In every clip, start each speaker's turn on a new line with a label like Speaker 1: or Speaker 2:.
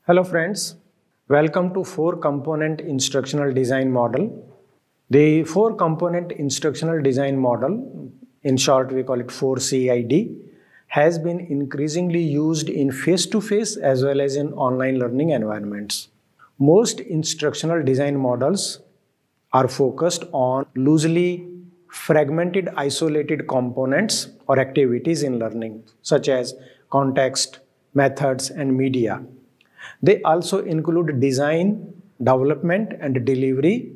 Speaker 1: Hello friends, welcome to 4-component instructional design model. The 4-component instructional design model, in short we call it 4CID, has been increasingly used in face-to-face as well as in online learning environments. Most instructional design models are focused on loosely fragmented isolated components or activities in learning, such as context, methods, and media. They also include design, development, and delivery,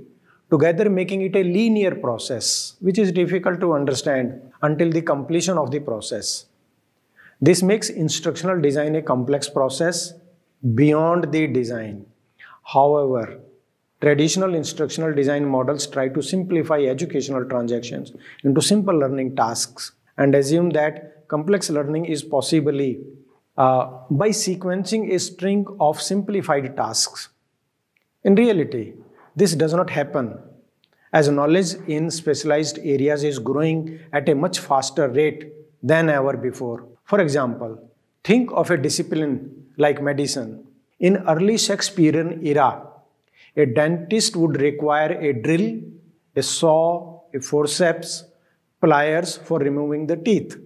Speaker 1: together making it a linear process, which is difficult to understand until the completion of the process. This makes instructional design a complex process beyond the design. However, traditional instructional design models try to simplify educational transactions into simple learning tasks and assume that complex learning is possibly by sequencing a string of simplified tasks. In reality, this does not happen, as knowledge in specialized areas is growing at a much faster rate than ever before. For example, think of a discipline like medicine. In early Shakespearean era, a dentist would require a drill, a saw, a forceps, pliers for removing the teeth.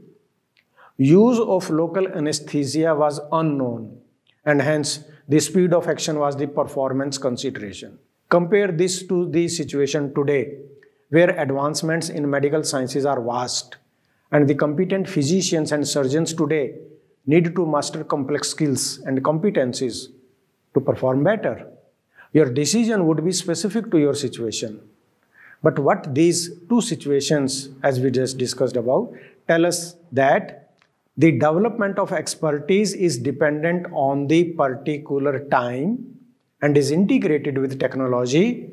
Speaker 1: Use of local anesthesia was unknown, and hence the speed of action was the performance consideration. Compare this to the situation today, where advancements in medical sciences are vast, and the competent physicians and surgeons today need to master complex skills and competencies to perform better. Your decision would be specific to your situation. But what these two situations, as we just discussed above, tell us that the development of expertise is dependent on the particular time and is integrated with technology.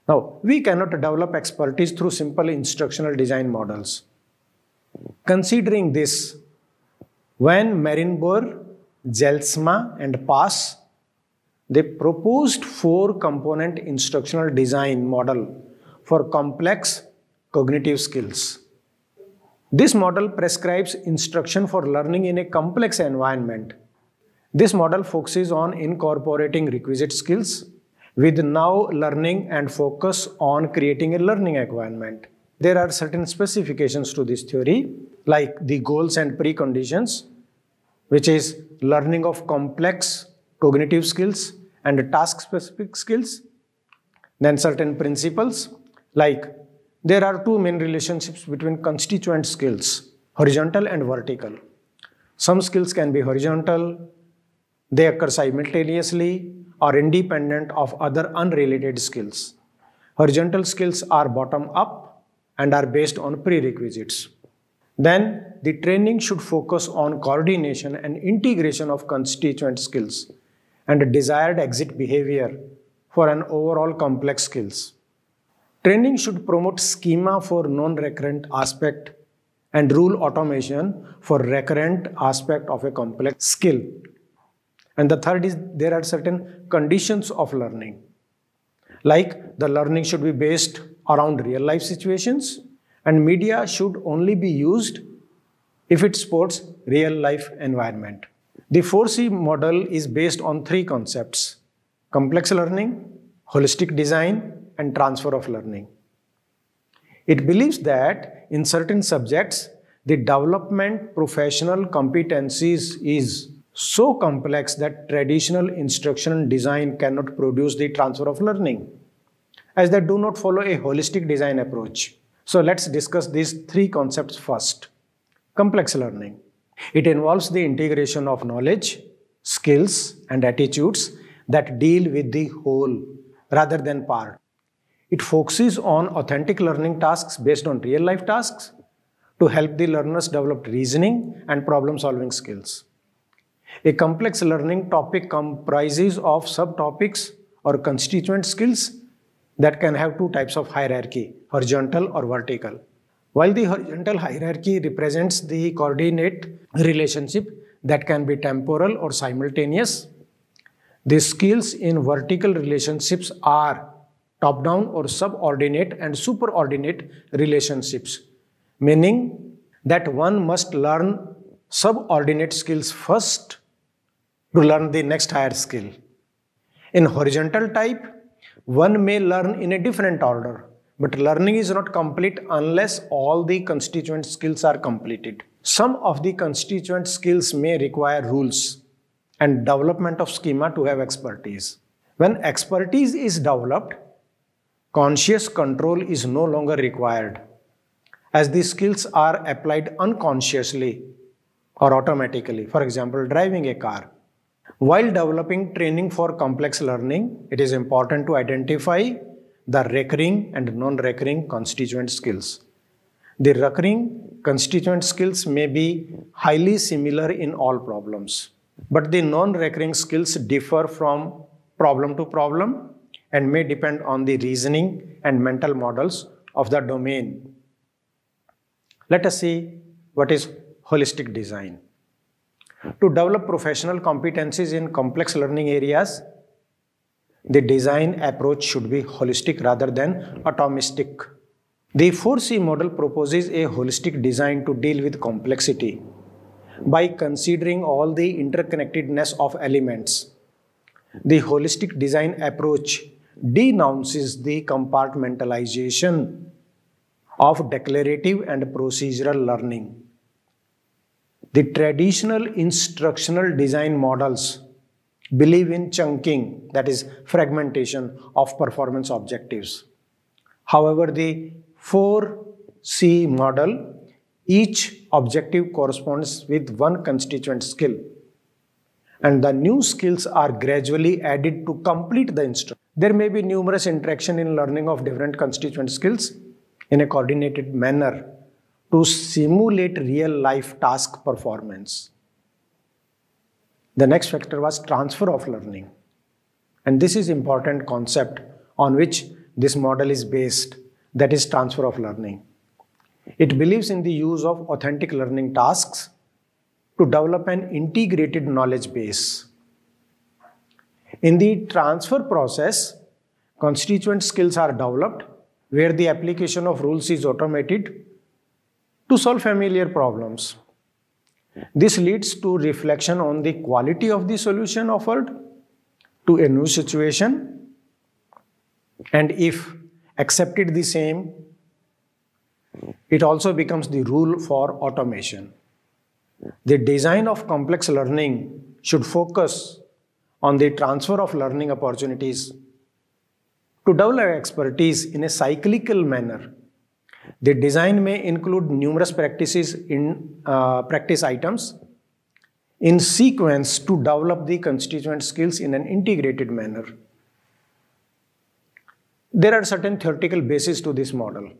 Speaker 1: Now, we cannot develop expertise through simple instructional design models. Considering this, when Marinboer, Zelsma, and Pass, they proposed 4-component instructional design model for complex cognitive skills. This model prescribes instruction for learning in a complex environment. This model focuses on incorporating requisite skills with now learning and focus on creating a learning environment. There are certain specifications to this theory, like the goals and preconditions, which is learning of complex cognitive skills and task-specific skills. Then certain principles, like there are two main relationships between constituent skills, horizontal and vertical. Some skills can be horizontal, they occur simultaneously or independent of other unrelated skills. Horizontal skills are bottom-up and are based on prerequisites. Then the training should focus on coordination and integration of constituent skills and desired exit behavior for an overall complex skills. Training should promote schema for non-recurrent aspect and rule automation for recurrent aspect of a complex skill. And the third is there are certain conditions of learning. Like the learning should be based around real life situations and media should only be used if it supports real life environment. The 4C model is based on 3 concepts: complex learning, holistic design, and transfer of learning. It believes that in certain subjects, the development professional competencies is so complex that traditional instructional design cannot produce the transfer of learning, as they do not follow a holistic design approach. So let's discuss these 3 concepts first. Complex learning. It involves the integration of knowledge, skills, and attitudes that deal with the whole rather than part. It focuses on authentic learning tasks based on real-life tasks to help the learners develop reasoning and problem-solving skills. A complex learning topic comprises of subtopics or constituent skills that can have 2 types of hierarchy, horizontal or vertical. While the horizontal hierarchy represents the coordinate relationship that can be temporal or simultaneous, the skills in vertical relationships are top-down or subordinate and superordinate relationships, meaning that one must learn subordinate skills first to learn the next higher skill. In horizontal type, one may learn in a different order, but learning is not complete unless all the constituent skills are completed. Some of the constituent skills may require rules and development of schema to have expertise. When expertise is developed, conscious control is no longer required, as the skills are applied unconsciously or automatically. For example, driving a car. While developing training for complex learning, it is important to identify the recurring and non-recurring constituent skills. The recurring constituent skills may be highly similar in all problems, but the non-recurring skills differ from problem to problem and may depend on the reasoning and mental models of the domain. Let us see what is holistic design. To develop professional competencies in complex learning areas, the design approach should be holistic rather than atomistic. The 4C model proposes a holistic design to deal with complexity by considering all the interconnectedness of elements. The holistic design approach denounces the compartmentalization of declarative and procedural learning. The traditional instructional design models believe in chunking, that is fragmentation of performance objectives. However, the 4C model, each objective corresponds with one constituent skill, and the new skills are gradually added to complete the instruction. There may be numerous interaction in learning of different constituent skills in a coordinated manner to simulate real-life task performance. The next factor was transfer of learning. And this is important concept on which this model is based, that is transfer of learning. It believes in the use of authentic learning tasks to develop an integrated knowledge base. In the transfer process, constituent skills are developed where the application of rules is automated to solve familiar problems. This leads to reflection on the quality of the solution offered to a new situation, and if accepted the same, it also becomes the rule for automation. The design of complex learning should focus on the transfer of learning opportunities to develop expertise in a cyclical manner. The design may include numerous practice items in sequence to develop the constituent skills in an integrated manner. There are certain theoretical bases to this model,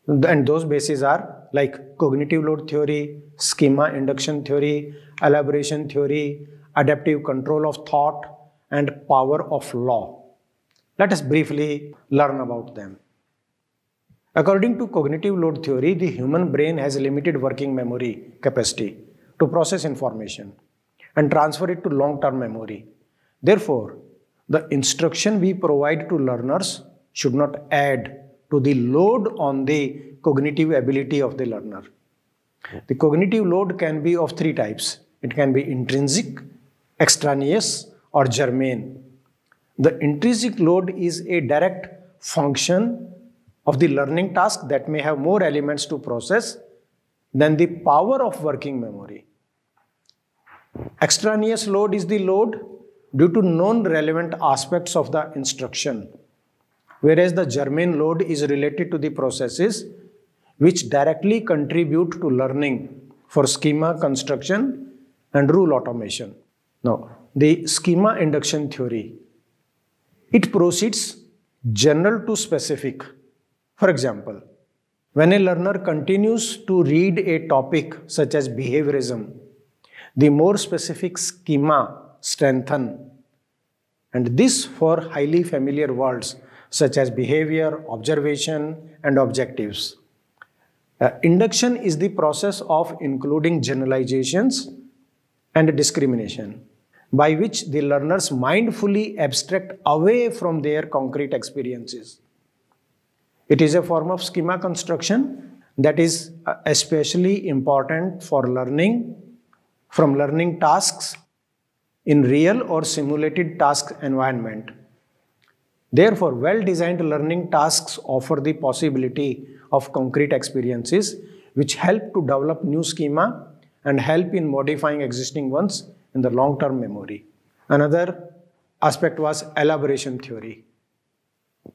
Speaker 1: and those bases are like cognitive load theory, schema induction theory, elaboration theory, adaptive control of thought, and power of law. Let us briefly learn about them. According to cognitive load theory, the human brain has limited working memory capacity to process information and transfer it to long-term memory. Therefore, the instruction we provide to learners should not add to the load on the cognitive ability of the learner. The cognitive load can be of three types. It can be intrinsic, extraneous, or germane. The intrinsic load is a direct function of the learning task that may have more elements to process than the power of working memory. Extraneous load is the load due to non-relevant aspects of the instruction, whereas the germane load is related to the processes which directly contribute to learning for schema construction and rule automation. Now, the schema induction theory, it proceeds general to specific. For example, when a learner continues to read a topic such as behaviorism, the more specific schema strengthen, and this for highly familiar words such as behavior, observation, and objectives. Induction is the process of including generalizations and discrimination, by which the learners mindfully abstract away from their concrete experiences. It is a form of schema construction that is especially important for learning from learning tasks in real or simulated task environment. Therefore, well-designed learning tasks offer the possibility of concrete experiences which help to develop new schema and help in modifying existing ones in the long-term memory. Another aspect was elaboration theory.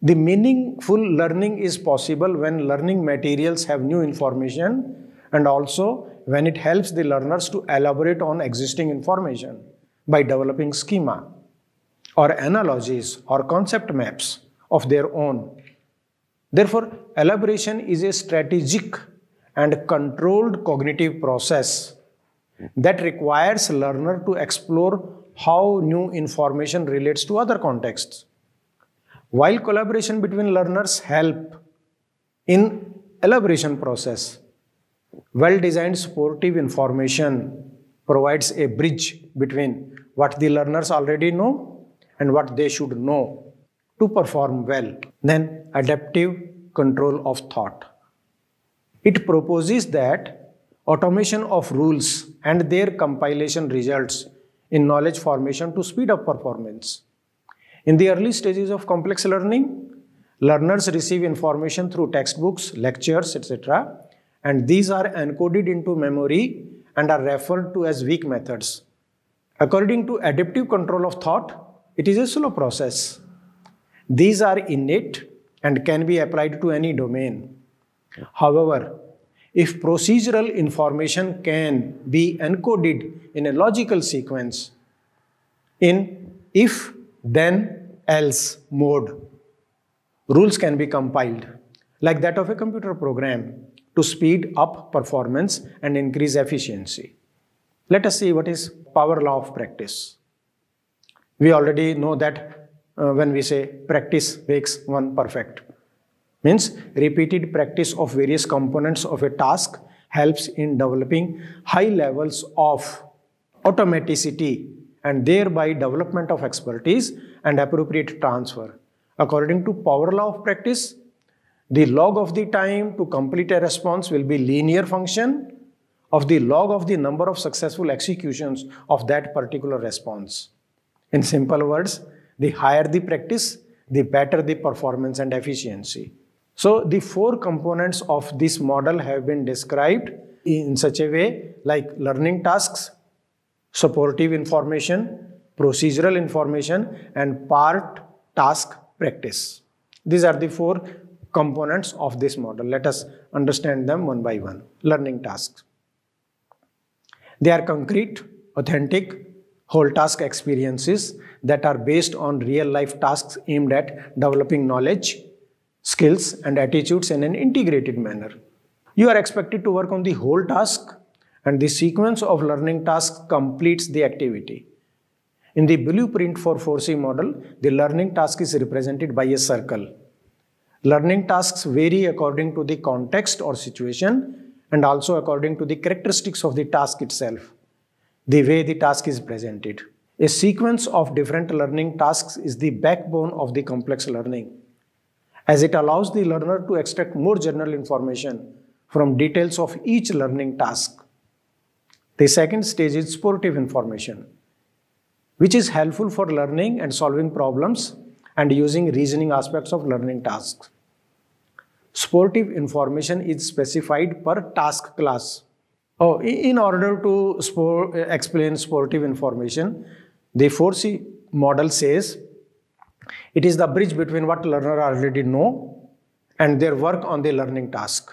Speaker 1: The meaningful learning is possible when learning materials have new information and also when it helps the learners to elaborate on existing information by developing schema or analogies or concept maps of their own. Therefore, elaboration is a strategic and controlled cognitive process that requires learner to explore how new information relates to other contexts. While collaboration between learners help in elaboration process, well-designed supportive information provides a bridge between what the learners already know and what they should know to perform well. Then, adaptive control of thought. It proposes that automation of rules and their compilation results in knowledge formation to speed up performance. In the early stages of complex learning, learners receive information through textbooks, lectures, etc. And these are encoded into memory and are referred to as weak methods. According to adaptive control of thought, it is a slow process. These are innate and can be applied to any domain. However, if procedural information can be encoded in a logical sequence in if, then, else mode, rules can be compiled like that of a computer program to speed up performance and increase efficiency. Let us see what is power law of practice. We already know that when we say practice makes one perfect, means repeated practice of various components of a task helps in developing high levels of automaticity and thereby development of expertise and appropriate transfer. According to power law of practice, the log of the time to complete a response will be linear function of the log of the number of successful executions of that particular response. In simple words, the higher the practice, the better the performance and efficiency. So the four components of this model have been described in such a way like learning tasks, supportive information, procedural information, and part task practice. These are the four components of this model. Let us understand them one by one. Learning tasks. They are concrete, authentic, whole task experiences that are based on real life tasks aimed at developing knowledge, skills, and attitudes in an integrated manner. You are expected to work on the whole task, and the sequence of learning tasks completes the activity. In the blueprint for 4C model, the learning task is represented by a circle. Learning tasks vary according to the context or situation and also according to the characteristics of the task itself, the way the task is presented. A sequence of different learning tasks is the backbone of the complex learning, as it allows the learner to extract more general information from details of each learning task. The second stage is sportive information, which is helpful for learning and solving problems and using reasoning aspects of learning tasks. Sportive information is specified per task class. In order to explain sportive information, the 4C model says it is the bridge between what learner already know and their work on the learning task.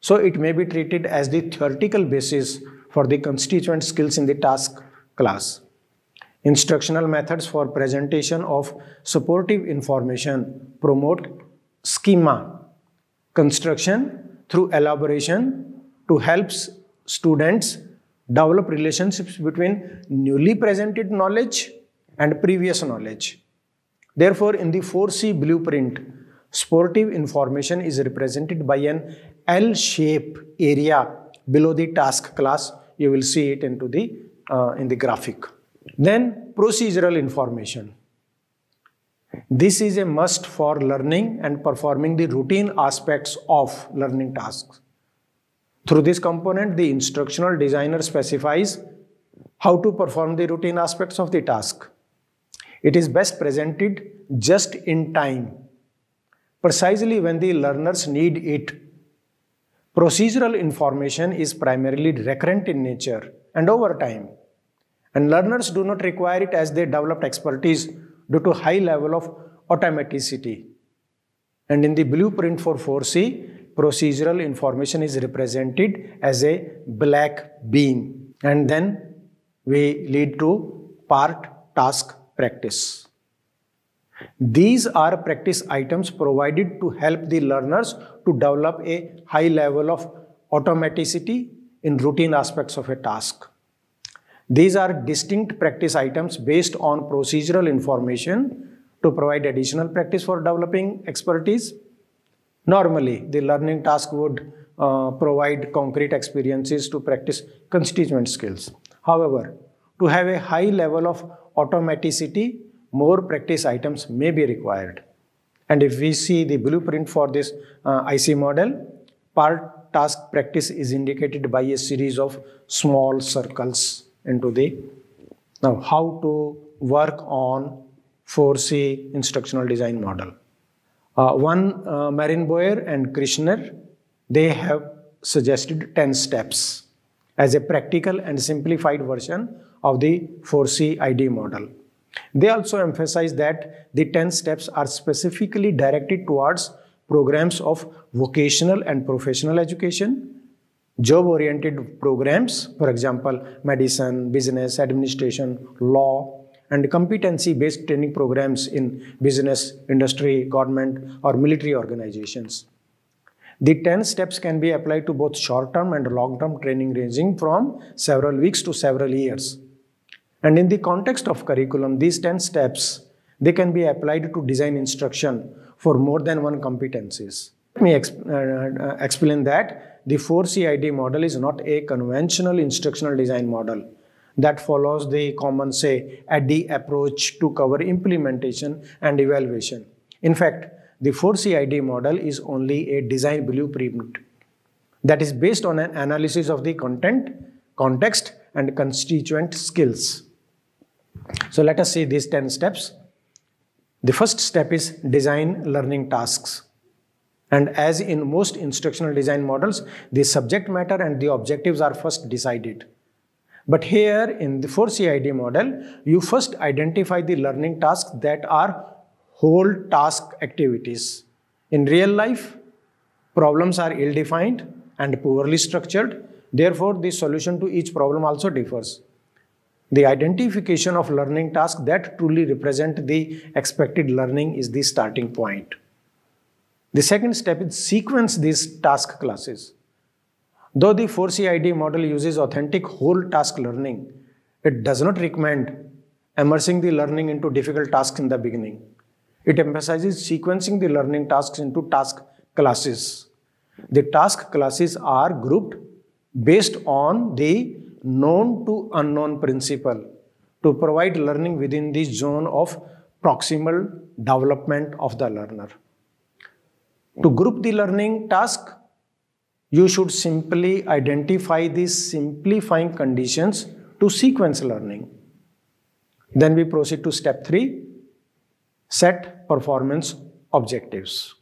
Speaker 1: So it may be treated as the theoretical basis for the constituent skills in the task class. Instructional methods for presentation of supportive information promote schema construction through elaboration to help students develop relationships between newly presented knowledge and previous knowledge. Therefore, in the 4C blueprint, sportive information is represented by an L-shape area below the task class. You will see it in the graphic. Then procedural information. This is a must for learning and performing the routine aspects of learning tasks. Through this component, the instructional designer specifies How to perform the routine aspects of the task? It is best presented just in time, precisely when the learners need it. Procedural information is primarily recurrent in nature and over time, and learners do not require it as they developed expertise due to high level of automaticity. And in the blueprint for 4C, procedural information is represented as a black beam, and then we lead to part, task, practice. These are practice items provided to help the learners to develop a high level of automaticity in routine aspects of a task. These are distinct practice items based on procedural information to provide additional practice for developing expertise. Normally, the learning task would provide concrete experiences to practice constituent skills. However, to have a high level of automaticity, more practice items may be required. And if we see the blueprint for this IC model, part, task, practice is indicated by a series of small circles into the. Now, how to work on 4C instructional design model. Marinboyer and Krishner, they have suggested 10 steps as a practical and simplified version of the 4C ID model. They also emphasize that the 10 steps are specifically directed towards programs of vocational and professional education, job-oriented programs, for example, medicine, business, administration, law, and competency-based training programs in business, industry, government, or military organizations. The 10 steps can be applied to both short-term and long-term training ranging from several weeks to several years. And in the context of curriculum, these 10 steps, they can be applied to design instruction for more than one competencies. Let me explain that the 4C ID model is not a conventional instructional design model that follows the common, say, ADDIE approach to cover implementation and evaluation. In fact, the 4C ID model is only a design blueprint that is based on an analysis of the content, context, and constituent skills. So let us see these 10 steps. The first step is design learning tasks. And as in most instructional design models, the subject matter and the objectives are first decided. But here in the 4C ID model, you first identify the learning tasks that are whole task activities. In real life, problems are ill-defined and poorly structured. Therefore, the solution to each problem also differs. The identification of learning tasks that truly represent the expected learning is the starting point. The second step is sequence these task classes. Though the 4C ID model uses authentic whole task learning, it does not recommend immersing the learning into difficult tasks in the beginning. It emphasizes sequencing the learning tasks into task classes. The task classes are grouped based on the known to unknown principle to provide learning within the zone of proximal development of the learner. To group the learning task, you should simply identify the simplifying conditions to sequence learning. Then we proceed to step 3, set performance objectives.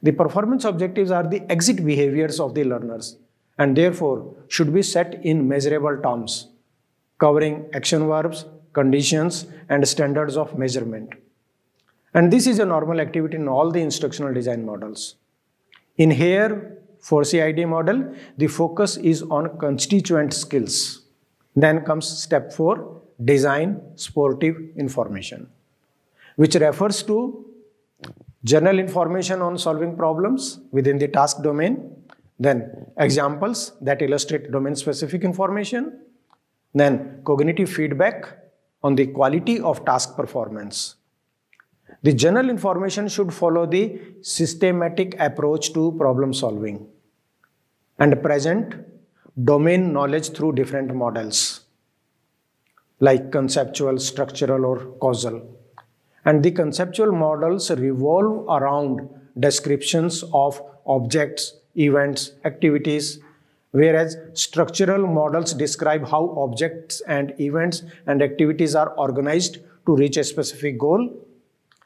Speaker 1: The performance objectives are the exit behaviors of the learners and therefore should be set in measurable terms, covering action verbs, conditions, and standards of measurement. And this is a normal activity in all the instructional design models. In here, 4C ID model, the focus is on constituent skills. Then comes step 4, design sportive information, which refers to general information on solving problems within the task domain, then examples that illustrate domain-specific information, then cognitive feedback on the quality of task performance. The general information should follow the systematic approach to problem solving and present domain knowledge through different models like conceptual, structural, or causal. And the conceptual models revolve around descriptions of objects, events, activities, whereas structural models describe how objects and events and activities are organized to reach a specific goal,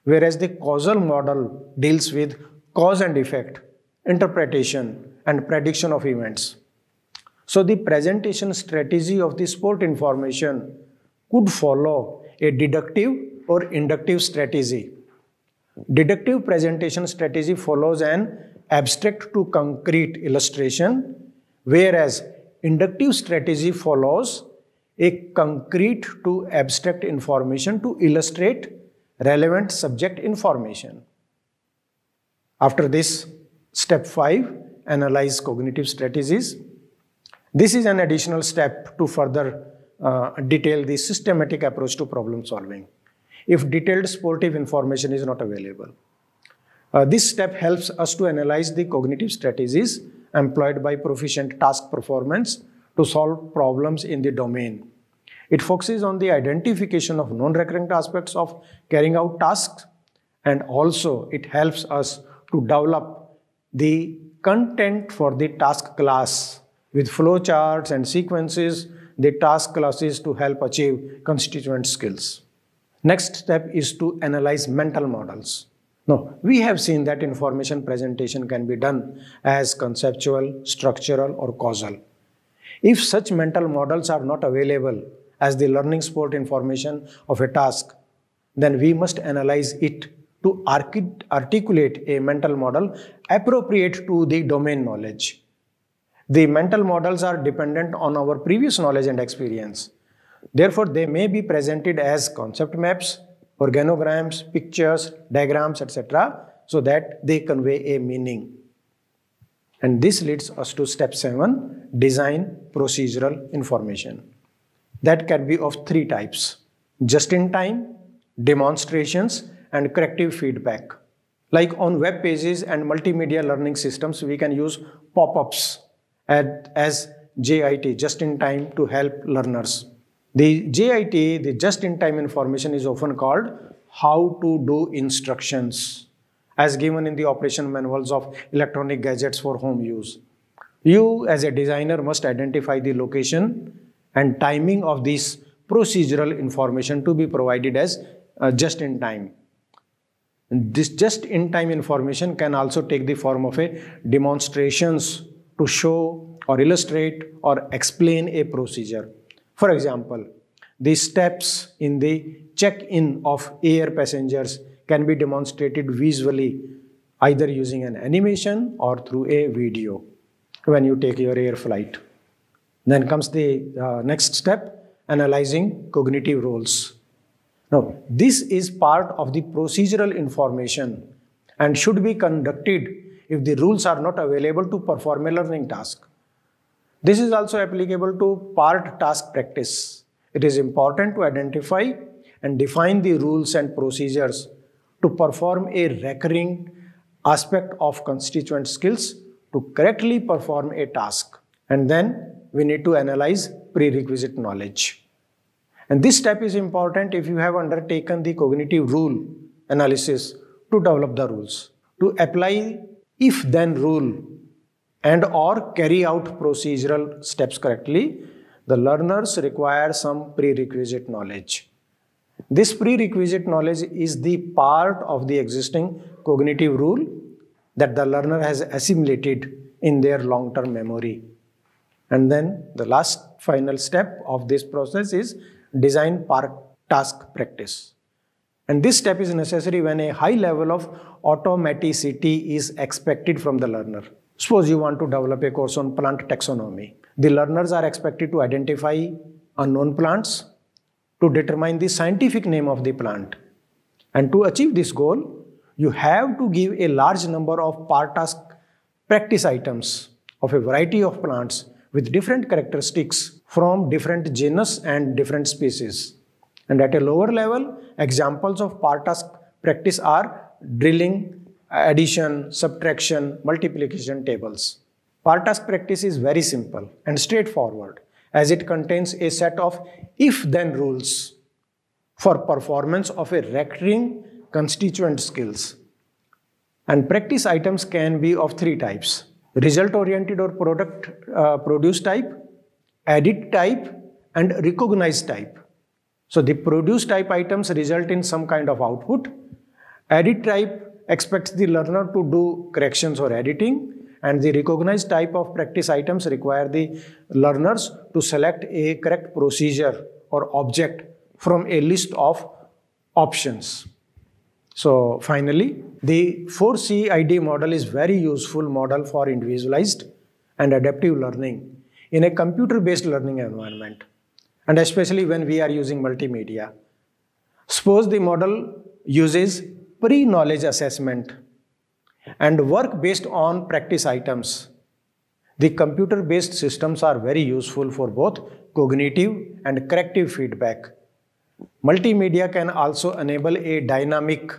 Speaker 1: whereas the causal model deals with cause and effect, interpretation, and prediction of events. So the presentation strategy of the sport information could follow a deductive or inductive strategy. Deductive presentation strategy follows an abstract to concrete illustration, whereas inductive strategy follows a concrete to abstract information to illustrate relevant subject information. After this, step 5, analyze cognitive strategies. This is an additional step to further detail the systematic approach to problem solving if detailed sportive information is not available. This step helps us to analyze the cognitive strategies employed by proficient task performance to solve problems in the domain. It focuses on the identification of non-recurrent aspects of carrying out tasks, and also it helps us to develop the content for the task class with flowcharts and sequences, the task classes to help achieve constituent skills. Next step is to analyze mental models. Now, we have seen that information presentation can be done as conceptual, structural, or causal. If such mental models are not available as the learning sport information of a task, then we must analyze it to articulate a mental model appropriate to the domain knowledge. The mental models are dependent on our previous knowledge and experience. Therefore, they may be presented as concept maps, organograms, pictures, diagrams, etc., so that they convey a meaning. And this leads us to step 7, design procedural information. That can be of 3 types: just-in-time, demonstrations, and corrective feedback. Like on web pages and multimedia learning systems, we can use pop-ups as JIT, just-in-time, to help learners. The JIT, the just-in-time information, is often called how to do instructions, as given in the operation manuals of electronic gadgets for home use. You, as a designer, must identify the location and timing of this procedural information to be provided as just-in-time. This just-in-time information can also take the form of a demonstrations to show or illustrate or explain a procedure. For example, the steps in the check-in of air passengers can be demonstrated visually, either using an animation or through a video when you take your air flight. Then comes the next step, analyzing cognitive roles. Now, this is part of the procedural information and should be conducted if the rules are not available to perform a learning task. This is also applicable to part task practice. It is important to identify and define the rules and procedures to perform a recurring aspect of constituent skills to correctly perform a task. And then we need to analyze prerequisite knowledge. And this step is important if you have undertaken the cognitive rule analysis to develop the rules. To apply if-then rule and or carry out procedural steps correctly, the learners require some prerequisite knowledge. This prerequisite knowledge is the part of the existing cognitive rule that the learner has assimilated in their long-term memory. And then the last final step of this process is design part task practice. And this step is necessary when a high level of automaticity is expected from the learner. Suppose you want to develop a course on plant taxonomy. The learners are expected to identify unknown plants, to determine the scientific name of the plant. And to achieve this goal, you have to give a large number of part task practice items of a variety of plants with different characteristics from different genus and different species. And at a lower level, examples of part task practice are drilling, addition, subtraction, multiplication tables. Part task practice is very simple and straightforward, as it contains a set of if-then rules for performance of a recurring constituent skills. And practice items can be of 3 types: result oriented or produce type, edit type, and recognize type. So the produce type items result in some kind of output. Edit type expects the learner to do corrections or editing, and the recognized type of practice items require the learners to select a correct procedure or object from a list of options. So finally, the 4CID model is very useful model for individualized and adaptive learning in a computer-based learning environment, and especially when we are using multimedia. Suppose the model uses pre-knowledge assessment and work based on practice items. The computer-based systems are very useful for both cognitive and corrective feedback. Multimedia can also enable a dynamic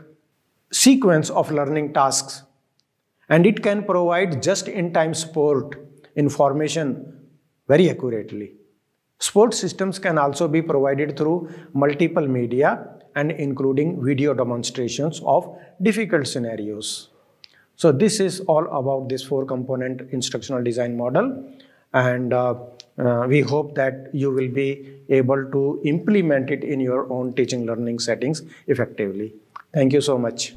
Speaker 1: sequence of learning tasks, and it can provide just-in-time support information very accurately. Support systems can also be provided through multiple media and including video demonstrations of difficult scenarios. So this is all about this 4-component instructional design model, and we hope that you will be able to implement it in your own teaching learning settings effectively. Thank you so much.